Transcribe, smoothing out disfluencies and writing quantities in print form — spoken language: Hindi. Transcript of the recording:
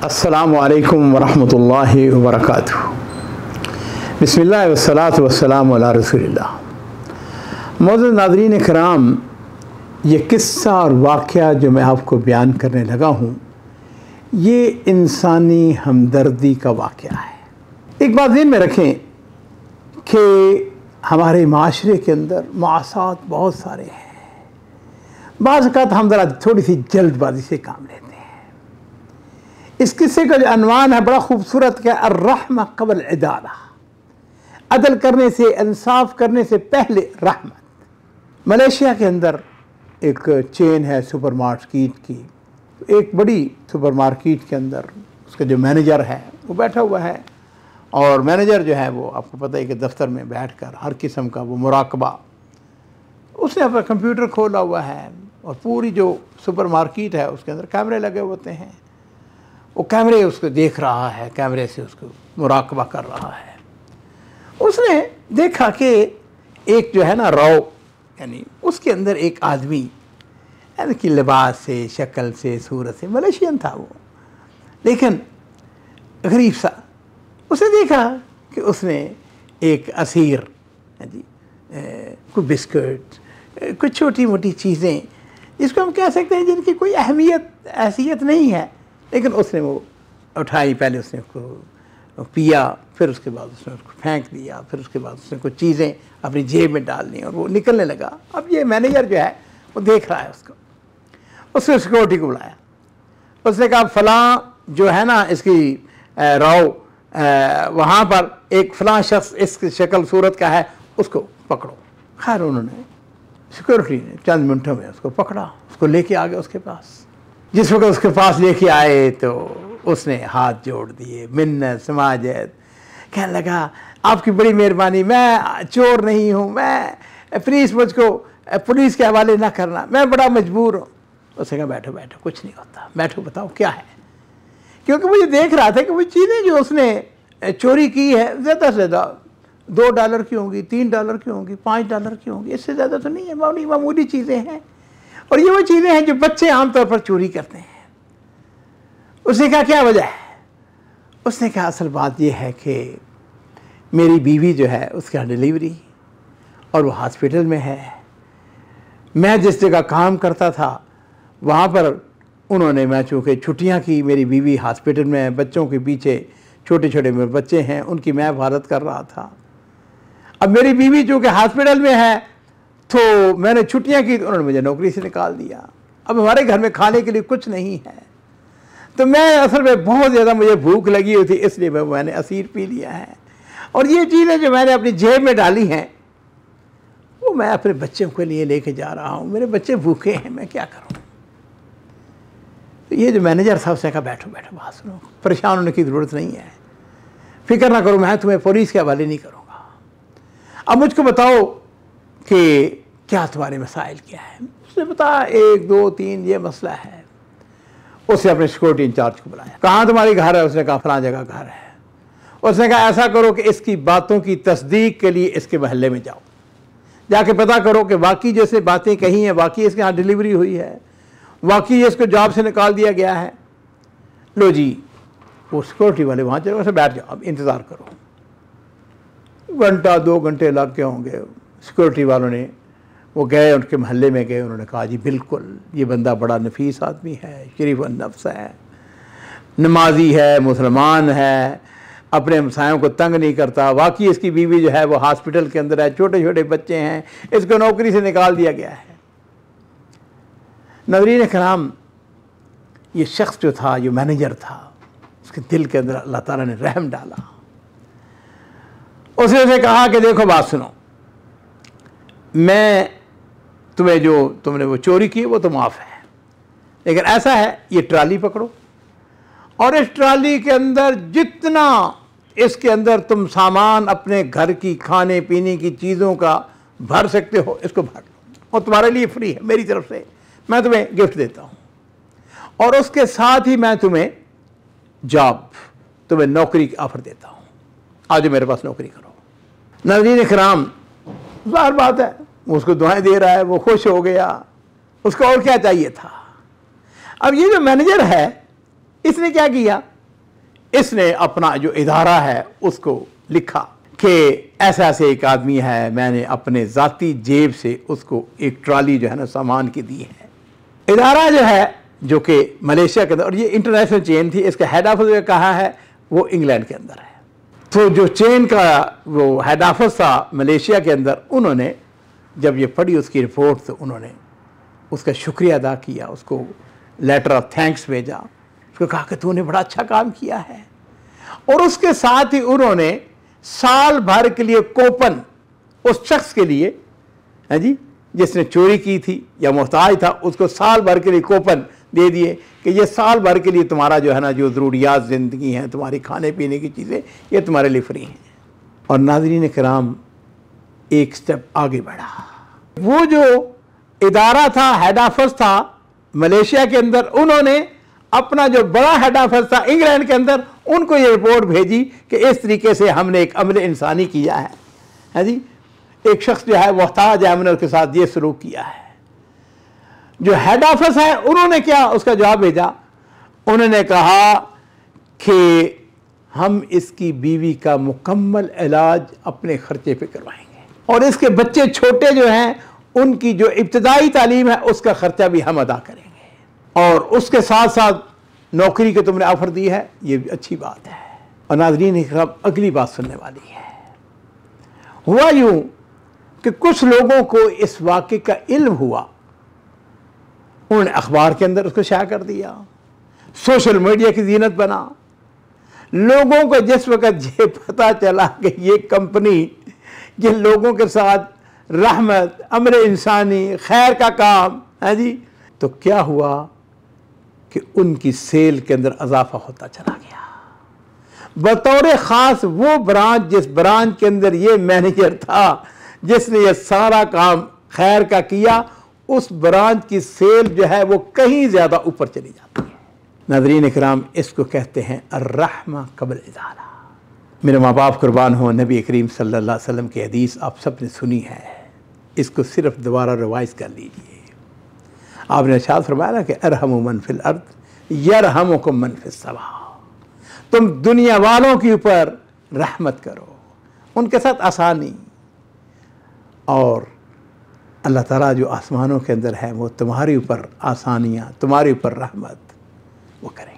अस्सलामु अलैकुम वरहमतुल्लाहि वबरकातुहू। बिस्मिल्लाह वस्सलातु वस्सलामु अला रसूलिल्लाह। मौजूद नाज़रीन कराम, ये किस्सा और वाक़या जो मैं आपको बयान करने लगा हूँ, ये इंसानी हमदर्दी का वाक़या है। एक बात ज़हन में रखें कि हमारे माशरे के अंदर मासात बहुत सारे हैं। बाज़ औक़ात हम ज़रा थोड़ी सी जल्दबाजी से काम लेते हैं। इस किस्से का जो अनवान है बड़ा खूबसूरत क्या, अर्रहमा क़ब्ल इदाला, अदल करने से, इंसाफ करने से पहले रहमत। मलेशिया के अंदर एक चेन है सुपर मार्केट की। एक बड़ी सुपर मार्केट के अंदर उसका जो मैनेजर है वो बैठा हुआ है, और मैनेजर जो है वो आपको पता है कि दफ्तर में बैठकर हर किस्म का वो मुराकबा, उसने अपना कंप्यूटर खोला हुआ है और पूरी जो सुपर मार्केट है उसके अंदर कैमरे लगे होते हैं। वो कैमरे उसको देख रहा है, कैमरे से उसको मुराकबा कर रहा है। उसने देखा कि एक जो है ना रौ, यानी उसके अंदर एक आदमी, यानी कि लिबास से, शक्ल से, सूरत से मलेशियन था वो, लेकिन गरीब सा। उसने देखा कि उसने एक असीर, जी कोई बिस्किट, कुछ छोटी मोटी चीज़ें जिसको हम कह सकते हैं जिनकी कोई अहमियत हैसियत नहीं है, लेकिन उसने वो उठाई। पहले उसने उसको पिया, फिर उसके बाद उसने उसको फेंक दिया, फिर उसके बाद उसने कुछ चीज़ें अपनी जेब में डाल दी और वो निकलने लगा। अब ये मैनेजर जो है वो देख रहा है उसको। उसने सिक्योरिटी को बुलाया। उसने कहा फ़लाँ जो है ना इसकी राव, वहाँ पर एक फ़लाँ शख्स इसकी शक्ल सूरत का है, उसको पकड़ो। खैर उन्होंने, सिक्योरिटी ने चंद मिनटों में उसको पकड़ा, उसको लेके आ गए उसके पास। जिस वक्त उसके पास लेके आए तो उसने हाथ जोड़ दिए, मिन्नत समाजत, कहने लगा आपकी बड़ी मेहरबानी, मैं चोर नहीं हूँ, मैं प्लीज़ मुझको पुलिस के हवाले ना करना, मैं बड़ा मजबूर हूँ। उसने कहा बैठो बैठो, कुछ नहीं होता, बैठो बताओ क्या है। क्योंकि मुझे देख रहा था कि वो चीज़ें जो उसने चोरी की है ज़्यादा से ज़्यादा $2 की होंगी, $3 की होंगी, $5 की होंगी, इससे ज़्यादा तो नहीं है, मामूली चीज़ें हैं। और ये वो चीज़ें हैं जो बच्चे आमतौर पर चोरी करते हैं। उसने कहा क्या वजह है? उसने कहा असल बात यह है कि मेरी बीवी जो है उसका डिलीवरी, और वो हॉस्पिटल में है। मैं जिस जगह काम करता था वहाँ पर उन्होंने, मैं चूँकि छुट्टियाँ की, मेरी बीवी हॉस्पिटल में है, बच्चों के पीछे छोटे छोटे मेरे बच्चे हैं, उनकी मैं हिफाजत कर रहा था। अब मेरी बीवी चूँकि हॉस्पिटल में है तो मैंने छुट्टियां की तो उन्होंने मुझे नौकरी से निकाल दिया। अब हमारे घर में खाने के लिए कुछ नहीं है, तो मैं असल में बहुत ज़्यादा मुझे भूख लगी हुई थी, इसलिए मैंने असीर पी लिया है। और ये चीज़ें जो मैंने अपनी जेब में डाली हैं वो मैं अपने बच्चों के लिए लेके जा रहा हूँ। मेरे बच्चे भूखे हैं, मैं क्या करूँ। तो ये जो मैनेजर था उसने कहा बैठो बैठो, बात सुनो, परेशान होने की ज़रूरत नहीं है, फिक्र ना करो, मैं तुम्हें पुलिस के हवाले नहीं करूँगा। अब मुझको बताओ कि क्या तुम्हारे मसाइल क्या है। उसने बताया 1 2 3 ये मसला है। उसने अपने सिक्योरिटी इंचार्ज को बुलाया, कहाँ तुम्हारी घर है? उसने कहा फलां जगह घर है। उसने कहा ऐसा करो कि इसकी बातों की तस्दीक के लिए इसके महल्ले में जाओ, जाके पता करो कि वाकई जैसे बातें कही हैं, वाकई इसके यहाँ डिलीवरी हुई है, वाकई इसको जॉब से निकाल दिया गया है। लो जी, वो सिक्योरिटी वाले वहाँ चले, वैसे बैठ जाओ, अब इंतज़ार करो। घंटा 2 घंटे लग गए होंगे। सिक्योरिटी वालों ने, वो गए, उनके महल्ले में गए, उन्होंने कहा जी बिल्कुल ये बंदा बड़ा नफीस आदमी है, शरीफ नफ्स है, नमाजी है, मुसलमान है, अपने हमसायों को तंग नहीं करता, वाकई इसकी बीवी जो है वो हॉस्पिटल के अंदर है, छोटे छोटे बच्चे हैं, इसको नौकरी से निकाल दिया गया है। नाज़रीन कराम, ये शख्स जो था, जो मैनेजर था, उसके दिल के अंदर अल्लाह ताला ने रहम डाला। उसने कहा कि देखो बात सुनो, मैं तुम्हें, जो तुमने वो चोरी की वो तो माफ़ है, लेकिन ऐसा है ये ट्राली पकड़ो और इस ट्राली के अंदर जितना इसके अंदर तुम सामान अपने घर की खाने पीने की चीज़ों का भर सकते हो इसको भर लो, और तुम्हारे लिए फ्री है, मेरी तरफ से मैं तुम्हें गिफ्ट देता हूँ। और उसके साथ ही मैं तुम्हें जॉब, तुम्हें नौकरी की ऑफ़र देता हूँ, आज मेरे पास नौकरी करो। नाज़रीन कराम, ज़ाहिर बात है उसको दुआएं दे रहा है, वो खुश हो गया, उसको और क्या चाहिए था। अब ये जो मैनेजर है इसने क्या किया, इसने अपना जो इदारा है उसको लिखा कि ऐसा ऐसे एक आदमी है, मैंने अपने ज़ाती जेब से उसको एक ट्रॉली जो है ना सामान की दी है। इदारा जो है जो कि मलेशिया के अंदर, और ये इंटरनेशनल चेन थी, इसका हेड ऑफिस जो कहा है वो इंग्लैंड के अंदर है। तो जो चेन का वो हेड ऑफिस था मलेशिया के अंदर, उन्होंने जब ये पढ़ी उसकी रिपोर्ट तो उन्होंने उसका शुक्रिया अदा किया, उसको लेटर ऑफ थैंक्स भेजा, उसको कहा कि तूने बड़ा अच्छा काम किया है। और उसके साथ ही उन्होंने साल भर के लिए कूपन उस शख्स के लिए, है जी, जिसने चोरी की थी या मोहताज था, उसको साल भर के लिए कूपन दे दिए कि ये साल भर के लिए तुम्हारा जो है ना जो ज़रूरियात ज़िंदगी हैं, तुम्हारी खाने पीने की चीज़ें, ये तुम्हारे लिए फ्री हैं। और नाज़रीन किराम एक स्टेप आगे बढ़ा। वो जो इदारा था, हेड ऑफिस था मलेशिया के अंदर, उन्होंने अपना जो बड़ा हेड ऑफिस था इंग्लैंड के अंदर, उनको ये रिपोर्ट भेजी कि इस तरीके से हमने एक अमल इंसानी किया है जी, एक शख्स जो है मोहताज है, हमने उसके साथ ये सलूक किया है। जो हेड ऑफिस है उन्होंने क्या उसका जवाब भेजा, उन्होंने कहा कि हम इसकी बीवी का मुकम्मल इलाज अपने खर्चे पे करवाएंगे और इसके बच्चे छोटे जो हैं उनकी जो इब्तदाई तालीम है उसका खर्चा भी हम अदा करेंगे, और उसके साथ साथ नौकरी की तुमने ऑफर दी है, ये भी अच्छी बात है। और नाज़रीन इकराम अगली बात सुनने वाली है। हुआ यूं कि कुछ लोगों को इस वाक़े का इल्म हुआ, उन्होंने अखबार के अंदर उसको शाया कर दिया, सोशल मीडिया की जीनत बना। लोगों को जिस वक़्त ये पता चला कि ये कंपनी जिन लोगों के साथ रहमत, अमर इंसानी, खैर का काम है जी, तो क्या हुआ कि उनकी सेल के अंदर इजाफा होता चला गया। बतौर ख़ास वो ब्रांच, जिस ब्रांच के अंदर ये मैनेजर था जिसने ये सारा काम खैर का किया, उस ब्रांच की सेल जो है वो कहीं ज़्यादा ऊपर चली जाती है। नाज़रीन इकराम, इसको कहते हैं अर्रहमा क़ब्ल इज़ाला। मेरे माँ बाप कुर्बान हो, नबी करीम सल्लल्लाहु अलैहि वसल्लम की हदीस आप सब ने सुनी है, इसको सिर्फ दोबारा रिवाइज़ कर लीजिए। आपने इरशाद फरमाया ना कि अरहमु मन फिल अर्द यरहमुकुम मन फिस समा। तुम दुनिया वालों के ऊपर रहमत करो, उनके साथ आसानी, और अल्लाह ताला जो आसमानों के अंदर है वो तुम्हारे ऊपर आसानियाँ, तुम्हारे ऊपर रहमत वो करे।